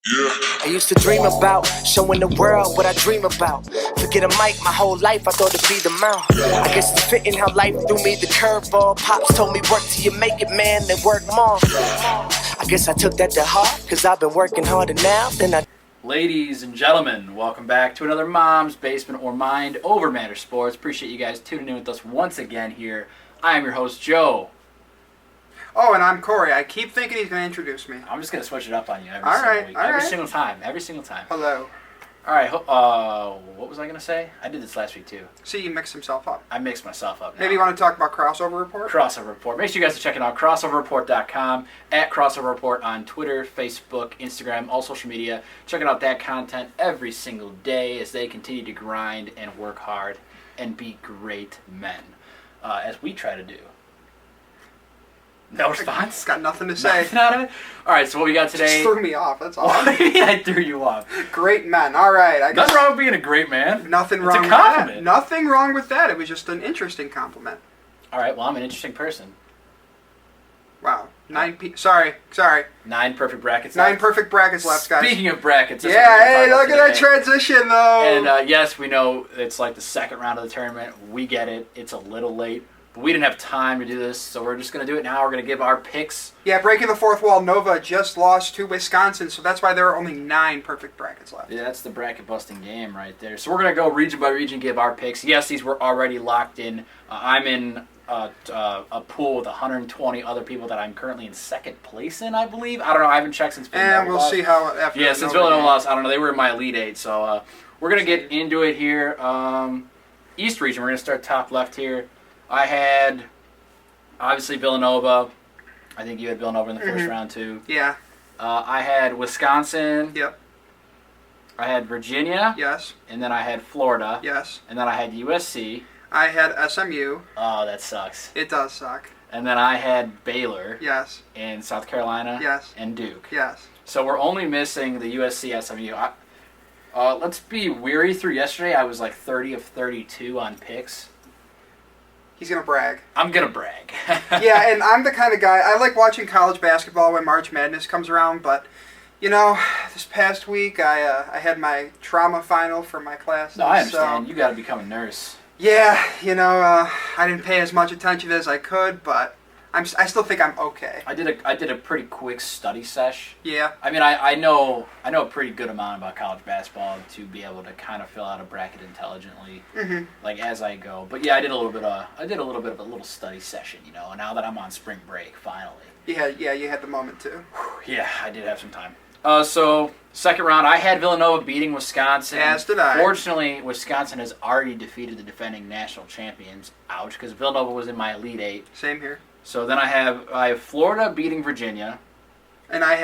Yeah. I used to dream about showing the world what I dream about. Forget a mic, my whole life I thought it'd be the mouth. I guess it's fitting how life threw me the curveball. Pops told me work till you make it, man, then work more. I guess I took that to heart, cause I've been working harder now than I. Ladies and gentlemen, welcome back to another Mom's Basement or Mind Over Matter Sports. Appreciate you guys tuning in with us once again here. I am your host, Joe. Oh, and I'm Corey. I keep thinking he's going to introduce me. I'm just going to switch it up on you every All single right, week. all Every right. single time. Every single time. Hello. All right, what was I going to say? I did this last week too. See, he mixed himself up. I mixed myself up now. Maybe you want to talk about Crossover Report? Crossover Report. Make sure you guys are checking out crossoverreport.com, at Crossover Report on Twitter, Facebook, Instagram, all social media. Checking out that content every single day as they continue to grind and work hard and be great men, as we try to do. No response? Got nothing to say. Nothing out of it? All right, so what we got today... Just threw me off, that's all. I threw you off. Great men. All right. I guess Nothing wrong with being a great man. Nothing It's wrong a with compliment. that. Nothing wrong with that. It was just an interesting compliment. All right, well, I'm an interesting person. Wow. Sorry. 9 perfect brackets 9 left. perfect brackets left, guys. Speaking of brackets, that's Yeah, what we're hey, gonna look talk at about that today. transition, though. And yes, we know it's like the second round of the tournament. We get it. It's a little late. But we didn't have time to do this, so we're just going to do it now. We're going to give our picks. Yeah, breaking the fourth wall, Nova just lost to Wisconsin, so that's why there are only 9 perfect brackets left. Yeah, that's the bracket-busting game right there. So we're going to go region by region, give our picks. Yes, these were already locked in. I'm in a pool with 120 other people that I'm currently in second place in, I believe. I don't know. I haven't checked since Villanova And we'll lost. see how after Yeah, the since Nova Villanova game. lost, I don't know. They were in my Elite Eight, so we're going to get into it here. East region, we're going to start top left here. I had, obviously, Villanova. I think you had Villanova in the first round, too. Yeah. I had Wisconsin. Yep. I had Virginia. Yes. And then I had Florida. Yes. And then I had USC. I had SMU. Oh, that sucks. It does suck. And then I had Baylor. Yes. And South Carolina. Yes. And Duke. Yes. So we're only missing the USC SMU. Let's be weary through yesterday. I was like 30 of 32 on picks. He's going to brag. I'm going to brag. Yeah, and I'm the kind of guy, I like watching college basketball when March Madness comes around, but, you know, this past week I had my trauma final for my class. No, I understand. So, You got to become a nurse. yeah, you know, I didn't pay as much attention as I could, but I still think I'm okay. I did a pretty quick study sesh. Yeah. I mean, I know a pretty good amount about college basketball to be able to kind of fill out a bracket intelligently, like as I go. But yeah, I did a little bit of a little study session, you know. And now that I'm on spring break, finally. You had the moment too. Yeah, I did have some time. So second round, I had Villanova beating Wisconsin. As did I. Fortunately, Wisconsin has already defeated the defending national champions. Ouch, because Villanova was in my Elite Eight. Same here. So then I have Florida beating Virginia. And I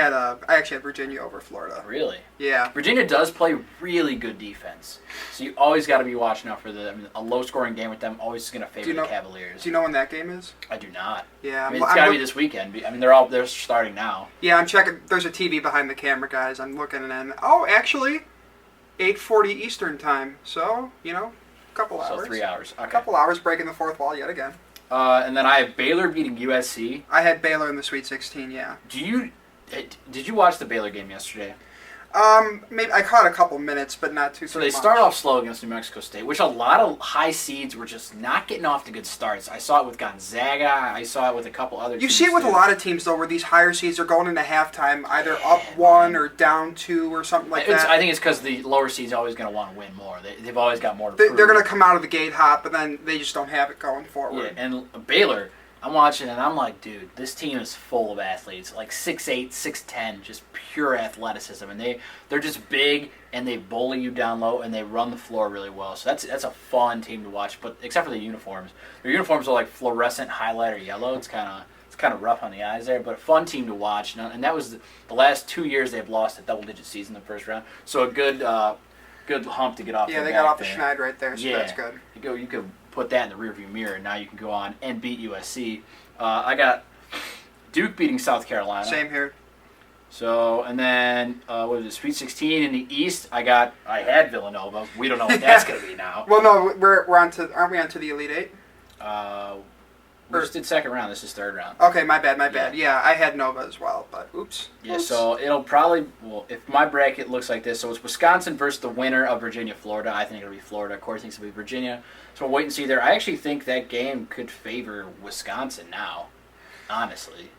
actually had Virginia over Florida. Really? Yeah. Virginia does play really good defense. So you always got to be watching out for a low-scoring game with them. Always going to favor the Cavaliers. Do you know when that game is? I do not. Yeah. I mean, it's got to be this weekend. I mean, they're starting now. Yeah, I'm checking. There's a TV behind the camera, guys. I'm looking and actually, 8:40 Eastern time. So, you know, a couple hours. So 3 hours. Okay. A couple hours breaking the fourth wall yet again. And then I have Baylor beating USC. I had Baylor in the Sweet 16, yeah. Did you watch the Baylor game yesterday? Maybe I caught a couple minutes, but not too. So they much. start off slow against New Mexico State, which a lot of high seeds were just not getting off to good starts. I saw it with Gonzaga. I saw it with a couple other teams. You see it with too. a lot of teams, though, where these higher seeds are going into halftime, either up 1 or down 2 or something like that. I think it's because the lower seeds are always going to want to win more. They've always got more to prove. They're going to come out of the gate hot, but then they just don't have it going forward. Yeah, and Baylor, I'm watching and I'm like, dude, this team is full of athletes, like 6'8", 6'10", just pure athleticism, and they're just big and they bully you down low and they run the floor really well. So that's a fun team to watch. But except for the uniforms, their uniforms are like fluorescent highlighter yellow. It's kind of rough on the eyes there, but a fun team to watch. And that was the last 2 years they've lost a double-digit season in the first round. So a good hump to get off. Yeah, they got off the schneid right there, so that's good. You could put that in the rearview mirror, and now you can go on and beat USC. I got Duke beating South Carolina. Same here. So, and then, what was it, Sweet 16 in the East, I had Villanova. We don't know what that's going to be now. Well, no, aren't we on to the Elite Eight? We just did second round. This is third round. Okay, my bad. Yeah, I had Nova as well, but oops. Yeah, so it'll probably, well, if my bracket looks like this, so it's Wisconsin versus the winner of Virginia-Florida. I think it'll be Florida. Corey thinks it'll be Virginia. So we'll wait and see there. I actually think that game could favor Wisconsin now, honestly.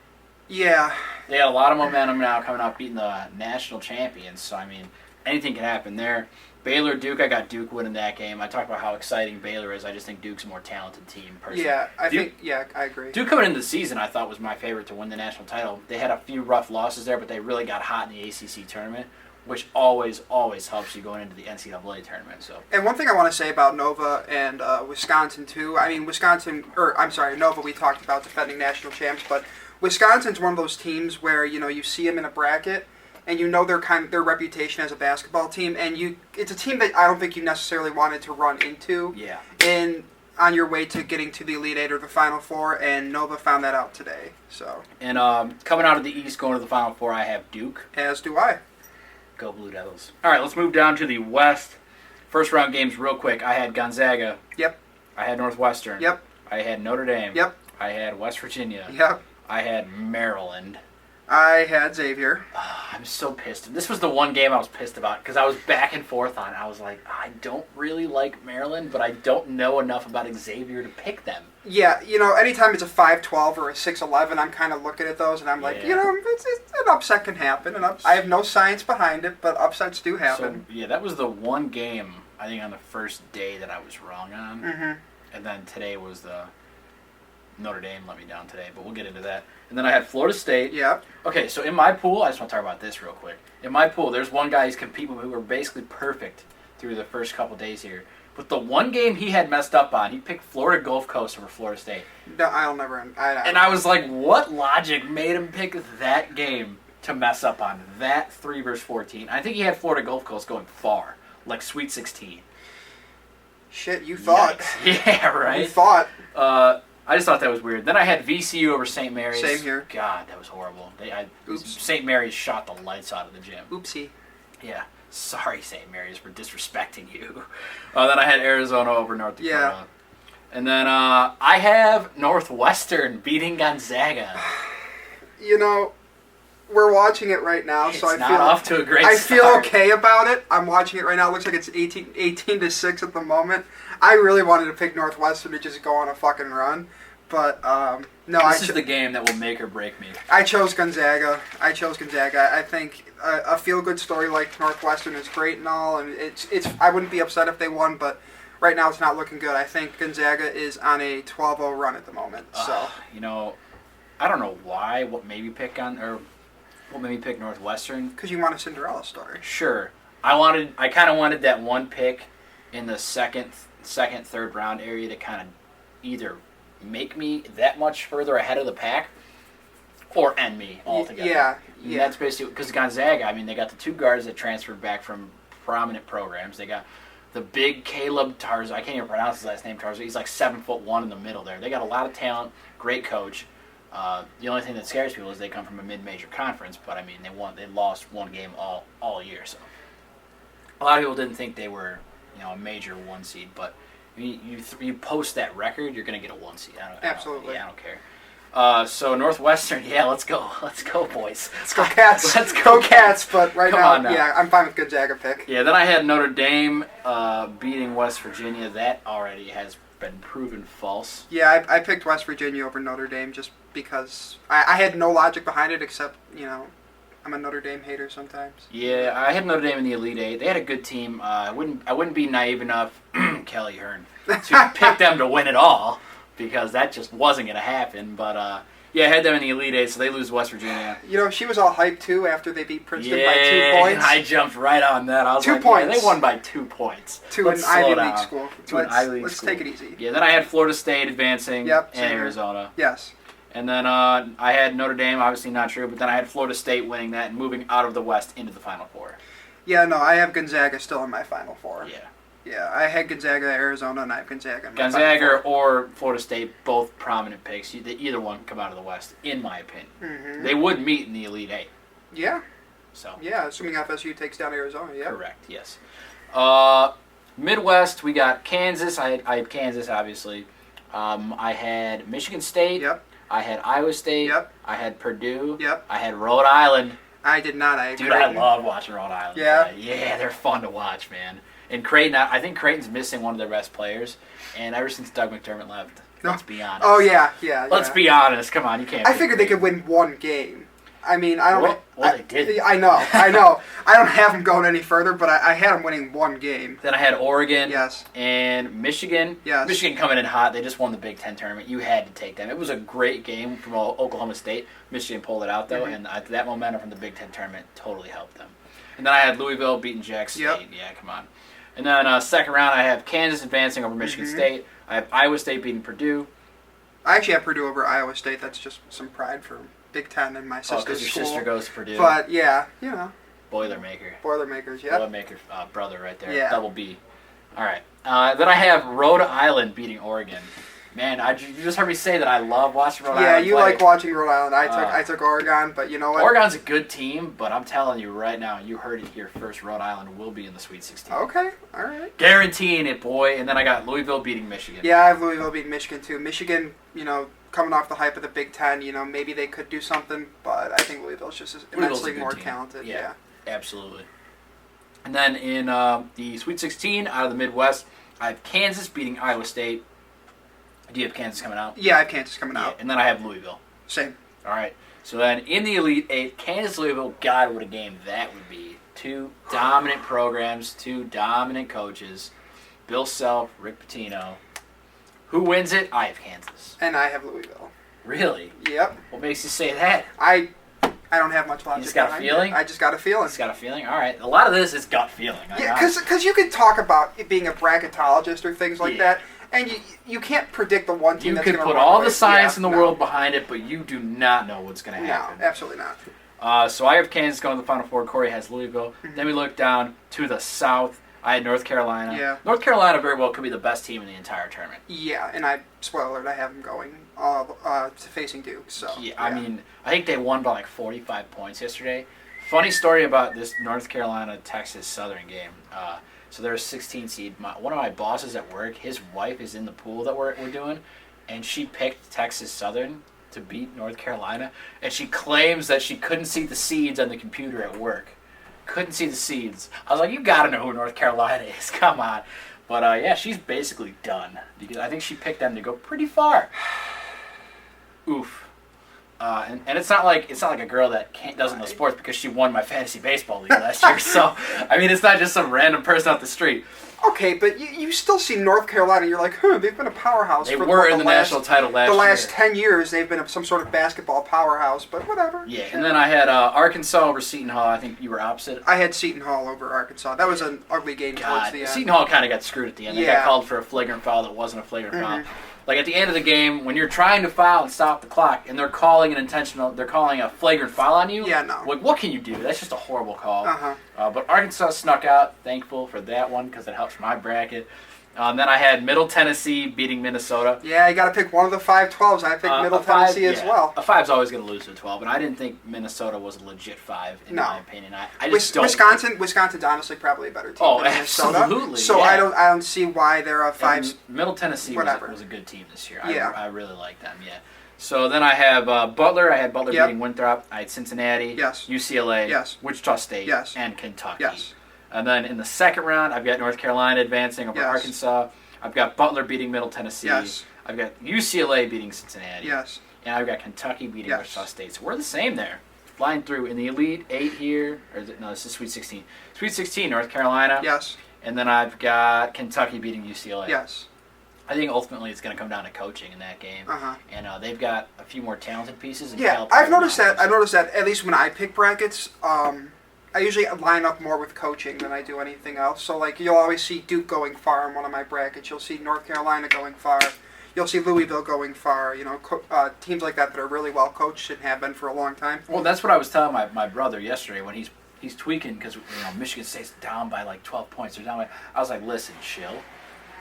Yeah. They got a lot of momentum now coming out beating the national champions. So, I mean, anything can happen there. Baylor-Duke, I got Duke winning that game. I talked about how exciting Baylor is. I just think Duke's a more talented team, personally. Yeah, I agree. Duke coming into the season, I thought, was my favorite to win the national title. They had a few rough losses there, but they really got hot in the ACC tournament, which always helps you going into the NCAA tournament. So. And one thing I want to say about Nova and Wisconsin, too, I mean, Nova, we talked about defending national champs, but Wisconsin's one of those teams where, you see them in a bracket, and their reputation as a basketball team, and it's a team that I don't think you necessarily wanted to run into. Yeah. On your way to getting to the Elite Eight or the Final Four, and Nova found that out today. So. And coming out of the East, going to the Final Four, I have Duke. As do I. Go Blue Devils. All right, let's move down to the West. First round games, real quick. I had Gonzaga. Yep. I had Northwestern. Yep. I had Notre Dame. Yep. I had West Virginia. Yep. I had Maryland. I had Xavier. I'm so pissed. This was the one game I was pissed about because I was back and forth on it. I was like, I don't really like Maryland, but I don't know enough about Xavier to pick them. Yeah, anytime it's a 5-12 or a 6-11, I'm kind of looking at those and I'm like, it's an upset can happen. And I have no science behind it, but upsets do happen. So, yeah, that was the one game, I think, on the first day that I was wrong on. Mm-hmm. And then today was the Notre Dame let me down today, but we'll get into that. And then I had Florida State. Yep. Okay, so in my pool, I just want to talk about this real quick. In my pool, there's one guy he's competing with who were basically perfect through the first couple days here. But the one game he had messed up on, he picked Florida Gulf Coast over Florida State. No, I'll never. And I was like, what logic made him pick that game to mess up on? That 3 versus 14. I think he had Florida Gulf Coast going far, like Sweet 16. Shit, you thought. Yikes. Yeah, right? You thought. I just thought that was weird. Then I had VCU over St. Mary's. Same here. God, that was horrible. Oops. St. Mary's shot the lights out of the gym. Oopsie. Yeah. Sorry, St. Mary's, for disrespecting you. Then I had Arizona over North Dakota. Yeah. And then I have Northwestern beating Gonzaga. We're watching it right now, It's so I not feel off to a great I start. feel okay about it. I'm watching it right now. It looks like it's 18-6 at the moment. I really wanted to pick Northwestern to just go on a fucking run, but no. This is the game that will make or break me. I chose Gonzaga. I think a feel-good story like Northwestern is great and all, and it's. I wouldn't be upset if they won, but right now it's not looking good. I think Gonzaga is on a 12-0 run at the moment. So I don't know why. What made me pick Northwestern? Because you want a Cinderella story. Sure. I kind of wanted that one pick in the second, third round area to kind of either make me that much further ahead of the pack or end me altogether. Yeah. And that's basically because Gonzaga, I mean, they got the 2 guards that transferred back from prominent programs. They got the big Caleb Tarza. I can't even pronounce his last name, Tarza. He's like 7'1" in the middle there. They got a lot of talent, great coach. The only thing that scares people is they come from a mid-major conference, but I mean they lost one game all year. So a lot of people didn't think they were a major 1 seed, but you post that record, you're gonna get a 1 seed. Absolutely. I don't care. So Northwestern, yeah, let's go boys. Let's go Cats. Let's go Cats. But right now, yeah, I'm fine with Gonzaga pick. Yeah, then I had Notre Dame beating West Virginia. That already has been proven false. Yeah, I picked West Virginia over Notre Dame just because I had no logic behind it except, I'm a Notre Dame hater sometimes. Yeah, I had Notre Dame in the Elite Eight. They had a good team. I wouldn't be naive enough, Kelly Hearn, to pick them to win it all because that just wasn't going to happen. But yeah, I had them in the Elite Eight, so they lose West Virginia. She was all hyped too after they beat Princeton by 2 points. I jumped right on that. I was 2 like, points. Yeah, they won by 2 points. To an Ivy League school. Let's take it easy. Yeah, then I had Florida State advancing and same here. Arizona. Yes. And then I had Notre Dame, obviously not true, but then I had Florida State winning that and moving out of the West into the Final Four. Yeah, no, I have Gonzaga still in my Final Four. Yeah. Yeah, I had Gonzaga, Arizona, and I have Gonzaga in my Gonzaga Final Four. or Florida State, both prominent picks. Either one come out of the West, in my opinion. Mm-hmm. They would meet in the Elite Eight. Yeah. So. Yeah, assuming FSU takes down Arizona, yeah. Correct, yes. Midwest, we got Kansas. I had Kansas, obviously. I had Michigan State. Yep. I had Iowa State. Yep. I had Purdue. Yep. I had Rhode Island. I did not. I agree. Dude, I love watching Rhode Island. Yeah. Play. Yeah, they're fun to watch, man. And Creighton, I think Creighton's missing one of their best players. And ever since Doug McDermott left, let's be honest. Oh, yeah. Let's be honest. Come on, you can't. I figured they could win one game. I mean, I don't. Well, they did. I know. I don't have them going any further, but I had them winning one game. Then I had Oregon. Yes. And Michigan. Yes. Michigan coming in hot. They just won the Big Ten tournament. You had to take them. It was a great game from Oklahoma State. Michigan pulled it out, though, and that momentum from the Big Ten tournament totally helped them. And then I had Louisville beating Jackson State. Yep. Yeah, come on. And then second round, I have Kansas advancing over Michigan State. I have Iowa State beating Purdue. I actually have Purdue over Iowa State. That's just some pride for Big Ten and my sister's because your school. sister goes to Purdue. But, yeah, you know. Boilermaker. Boilermakers, yeah. Boilermaker brother right there. Yeah. Double B. All right. Then I have Rhode Island beating Oregon. Man, you just heard me say that I love watching Rhode Island Yeah, you play. like watching Rhode Island. I took Oregon, but you know what? Oregon's a good team, but I'm telling you right now, you heard it here first, Rhode Island will be in the Sweet 16. Okay, all right. Guaranteeing it, boy. And then I got Louisville beating Michigan. Yeah, I have Louisville beating Michigan, too. Michigan, you know, coming off the hype of the Big Ten, you know, maybe they could do something, but I think Louisville's just immensely more talented. Yeah, absolutely. And then in the Sweet 16, out of the Midwest, I have Kansas beating Iowa State. Do you have Kansas coming out? Yeah, I have Kansas coming out. And then I have Louisville. Same. All right. So then in the Elite Eight, Kansas-Louisville, God, what a game that would be. Two dominant programs, two dominant coaches. Bill Self, Rick Pitino. Who wins it? I have Kansas. And I have Louisville. Really? Yep. What makes you say that? I don't have much logic. You just got a feeling? I just got a feeling. Just got a feeling? All right. A lot of this is gut feeling. Yeah, because you can talk about it being a bracketologist or things like that, and you can't predict the one team you that's going could to put all the science in the world behind it, but you do not know what's going to happen. No, absolutely not. So I have Kansas going to the Final Four. Corey has Louisville. Then we look down to the South. I had North Carolina. Yeah. North Carolina very well could be the best team in the entire tournament. Yeah, and spoiler alert, I have them going facing Duke. So yeah, I mean, I think they won by like 45 points yesterday. Funny story about this North Carolina-Texas Southern game. So they're a 16 seed. One of my bosses at work, his wife is in the pool that we're doing, and she picked Texas Southern to beat North Carolina, and she claims that she couldn't see the seeds on the computer at work. Couldn't see the seeds. I was like, you got to know who North Carolina is. Come on. But, yeah, she's basically done. Because I think she picked them to go pretty far. Oof. And it's not like a girl that doesn't know sports because she won my fantasy baseball league last year. So, I mean, it's not just some random person off the street. Okay, but you still see North Carolina, you're like, they've been a powerhouse. They were in the national title last year. The last 10 years, they've been some sort of basketball powerhouse, but whatever. Yeah, and then I had Arkansas over Seton Hall. I think you were opposite. I had Seton Hall over Arkansas. That was an ugly game towards the end. Seton Hall kind of got screwed at the end. They got called for a flagrant foul that wasn't a flagrant foul. Like at the end of the game, when you're trying to foul and stop the clock, and they're calling a flagrant foul on you. Yeah, no. Like, what can you do? That's just a horrible call. But Arkansas snuck out. Thankful for that one because it helps my bracket. Then I had Middle Tennessee beating Minnesota. Yeah, you got to pick one of the 5-12s. I picked Middle Tennessee as well. A 5's always going to lose to a 12, and I didn't think Minnesota was a legit 5 in my opinion. I just don't. Wisconsin's honestly probably a better team than Minnesota. Absolutely. So I don't see why they're a 5. Middle Tennessee was a good team this year. Yeah. I really like them. Yeah. So then I have Butler. I had Butler beating Winthrop. I had Cincinnati. Yes. UCLA. Yes. Wichita State. Yes. And Kentucky. Yes. And then in the second round, I've got North Carolina advancing over Arkansas. I've got Butler beating Middle Tennessee. Yes. I've got UCLA beating Cincinnati. Yes. And I've got Kentucky beating Wichita State. So we're the same there. Flying through in the Elite 8 here. This is Sweet 16. Sweet 16, North Carolina. Yes. And then I've got Kentucky beating UCLA. Yes. I think ultimately it's going to come down to coaching in that game. And they've got a few more talented pieces. I've noticed that. At least when I pick brackets, I usually line up more with coaching than I do anything else. So, like, you'll always see Duke going far in one of my brackets. You'll see North Carolina going far. You'll see Louisville going far. You know, teams like that are really well coached and have been for a long time. Well, that's what I was telling my brother yesterday when he's tweaking because Michigan State's down by like 12 points. They're down by. I was like, listen, chill.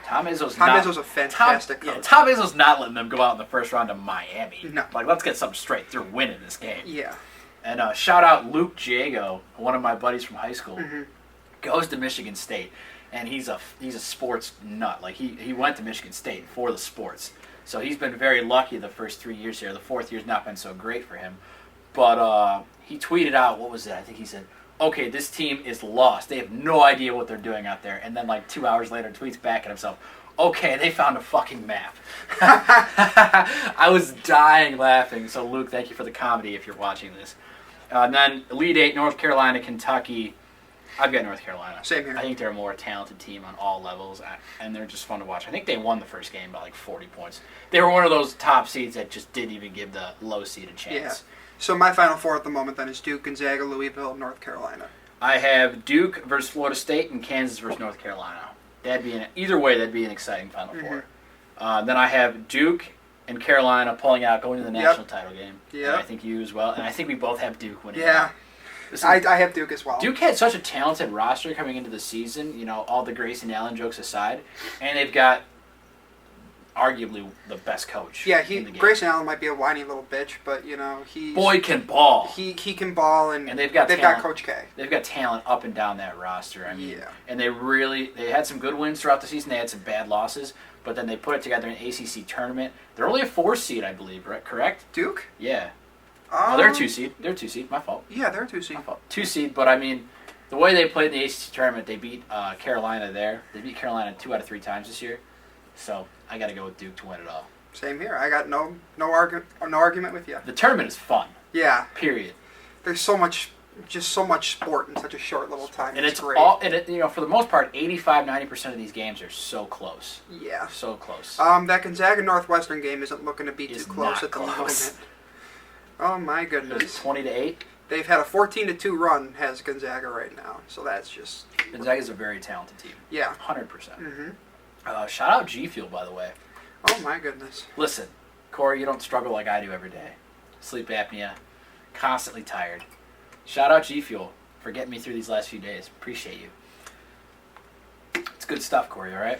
Tom Izzo's a fantastic coach. Tom Izzo's not letting them go out in the first round to Miami. No. Like, let's get something straight. They're winning this game. Yeah. And shout out Luke Jago, one of my buddies from high school, goes to Michigan State, and he's a sports nut. Like he went to Michigan State for the sports. So he's been very lucky the first 3 years here. The fourth year's not been so great for him. But he tweeted out, what was it? I think he said, okay, this team is lost. They have no idea what they're doing out there. And then like 2 hours later, tweets back at himself, okay, they found a fucking map. I was dying laughing. So Luke, thank you for the comedy if you're watching this. And then Elite Eight, North Carolina, Kentucky. I've got North Carolina. Same here. I think they're a more talented team on all levels, and they're just fun to watch. I think they won the first game by like 40 points. They were one of those top seeds that just didn't even give the low seed a chance. Yeah. So my Final Four at the moment then is Duke, Gonzaga, Louisville, North Carolina. I have Duke versus Florida State and Kansas versus North Carolina. Either way, that'd be an exciting Final Four. Then I have Duke and Carolina pulling out, going to the national title game. Yeah. I think you as well, and I think we both have Duke winning. Yeah. Listen, I have Duke as well. Duke had such a talented roster coming into the season, you know, all the Grayson Allen jokes aside, and they've got arguably the best coach. Yeah, in the game. Grayson Allen might be a whiny little bitch, but you know Boy can ball. He can ball, and they've got Coach K. They've got talent up and down that roster. I mean, Yeah. and they had some good wins throughout the season. They had some bad losses, but then they put it together in an ACC tournament. They're only a 4 seed, I believe, right? Correct? Duke? Yeah. Oh, they're a 2 seed. They're a 2 seed. My fault. Yeah, they're a 2 seed. My fault. 2 seed, but I mean, the way they played in the ACC tournament, they beat Carolina there. They beat Carolina 2 out of 3 times this year. So I got to go with Duke to win it all. Same here. I got no argument with you. The tournament is fun. Yeah. Period. There's so much sport in such a short little time. And it's great. you know, for the most part, 85-90% of these games are so close. Yeah. So close. That Gonzaga Northwestern game isn't looking to be too close at the close. moment. Oh my It goodness. was 20-8. They've had a 14-2 run, has Gonzaga right now. So that's just... Gonzaga's a very talented team. Yeah. 100%. Mm-hmm. Shout out G Fuel, by the way. Oh my goodness. Listen, Corey, you don't struggle like I do every day. Sleep apnea, constantly tired. Shout out G Fuel for getting me through these last few days. Appreciate you. It's good stuff, Corey, all right?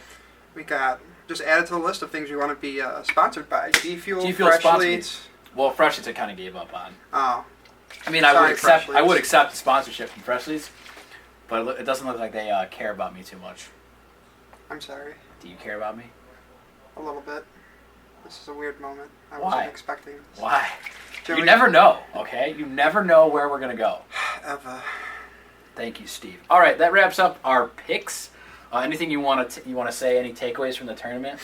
We got... Just added to the list of things we want to be sponsored by. G Fuel, G Fuel Fresh sponsored Leads. Well, Fresh Leads I kind of gave up on. Oh. I mean, Sorry, I would accept the sponsorship from Fresh Leads, but it doesn't look like they care about me too much. I'm sorry. Do you care about me? A little bit. This is a weird moment. I Why? wasn't expecting this. Why? Joey? You never know, okay? You never know where we're going to go. Eva. Thank you, Steve. All right, that wraps up our picks. Anything you want to say? Any takeaways from the tournament?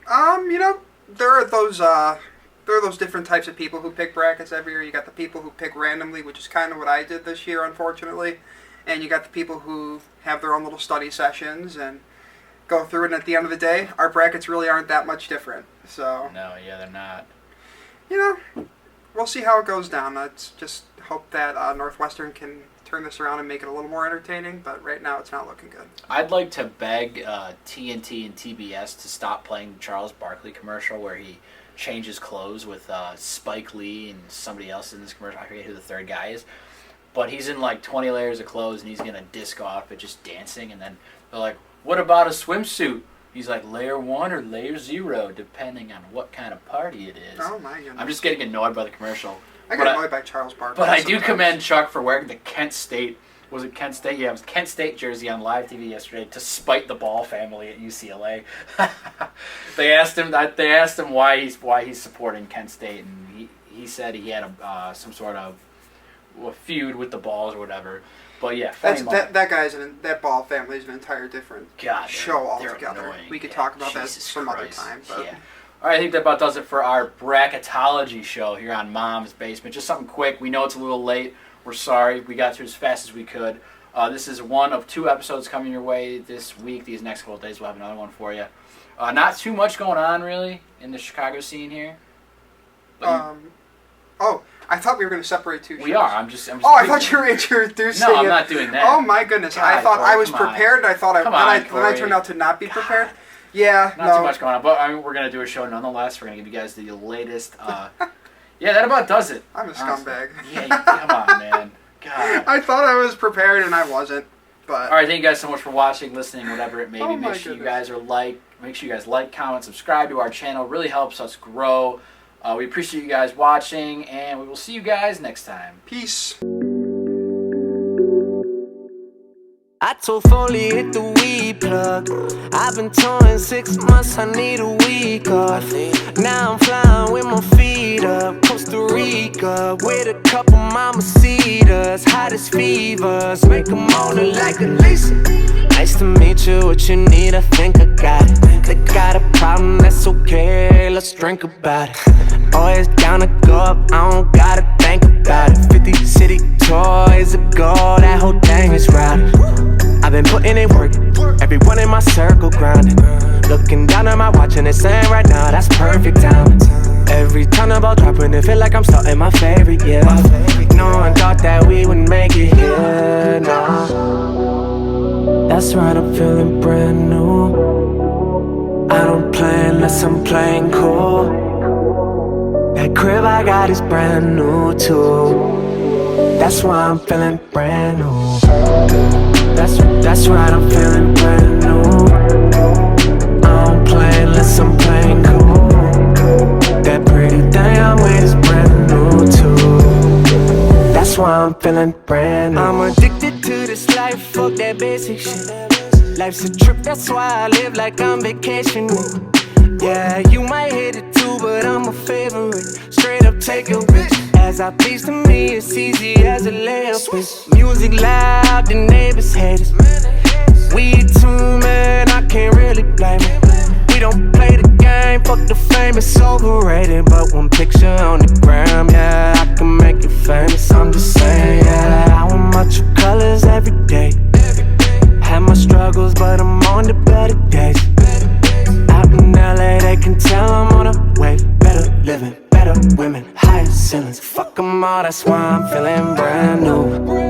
You know, there are those different types of people who pick brackets every year. You got the people who pick randomly, which is kind of what I did this year, unfortunately. And you got the people who have their own little study sessions and go through it. And at the end of the day, our brackets really aren't that much different. So, No, yeah, they're not. you know, we'll see how it goes down. Let's just hope that Northwestern can turn this around and make it a little more entertaining. But right now, it's not looking good. I'd like to beg TNT and TBS to stop playing the Charles Barkley commercial where he changes clothes with Spike Lee and somebody else in this commercial. I forget who the third guy is. But he's in like 20 layers of clothes and he's going to disc off at just dancing. And then they're like, what about a swimsuit? He's like, layer 1 or layer 0, depending on what kind of party it is. Oh, my goodness. I'm just getting annoyed by the commercial. I get annoyed by Charles Barkley. But I do sometimes. commend Chuck for wearing the Kent State, was it Kent State? Yeah, it was Kent State jersey on live TV yesterday to spite the Ball family at UCLA. They asked him why he's supporting Kent State, and he said he had some sort of feud with the Balls or whatever. But yeah, that Ball family is an entire different show altogether. Annoying. We could talk about Jesus that some Christ. other time. But. Yeah. All right, I think that about does it for our Bracketology show here on Mom's Basement. Just something quick. We know it's a little late. We're sorry. We got through as fast as we could. This is one of 2 episodes coming your way this week. These next couple of days, we'll have another one for you. Not too much going on, really, in the Chicago scene here. I thought we were going to separate 2 shows. We are. I'm just. I thought you were introducing No, I'm it. not doing that. Oh my goodness! God, I thought Corey, I was come on. prepared. I thought Come on, then I turned out to not be prepared. Yeah, Not too much going on, but I mean, we're going to do a show nonetheless. We're going to give you guys the latest. Yeah, that about does it. I'm a honestly. scumbag. Yeah, come on, man. God. I thought I was prepared and I wasn't. But All right, thank you guys so much for watching, listening, whatever it may be. Oh my Make sure you goodness. guys make sure you guys like, comment, subscribe to our channel. It really helps us grow. We appreciate you guys watching, and we will see you guys next time. peace. I told Foley hit the weed plug. I've been touring 6 months, I need a week off. Now I'm flying with my feet up, Costa Rica, with a couple mamacitas, hot as fevers, make them moan like a Lisa. Nice to meet you, what you need, I think I got it. They got a problem, that's okay, let's drink about it. Always down to go up, I don't gotta think about it. 50 city toys a go, that whole thing is routed. I've been putting in work, everyone in my circle grinding. Looking down at my watch and it's saying right now, that's perfect time. Every time the ball dropping, it feel like I'm starting my favorite year. No one thought that we would make it here, no. That's right, I'm feeling brand new. I don't play unless I'm playing cool. That crib I got is brand new too. That's why I'm feeling brand new. That's right, I'm feeling brand new. I don't play unless I'm playing cool. That pretty thing I'm with is brand new too. That's why I'm feeling brand new. I'm addicted to this life, fuck that basic shit. Life's a trip, that's why I live like I'm vacationing. Yeah, you might hate it too, but I'm a favorite. Straight up take a bitch. As I please to me, it's easy as a layup is. Music loud, the neighbors hate us. We too, man, I can't really blame it. We don't play the game, fuck the fame, it's overrated. But one picture on the gram, yeah, I can make you famous. I'm just saying, yeah, I want my true colors every day. Had my struggles, but I'm on the better days. Out in LA, they can tell I'm on a wave. Better living, better women, higher ceilings. Fuck them all, that's why I'm feeling brand new.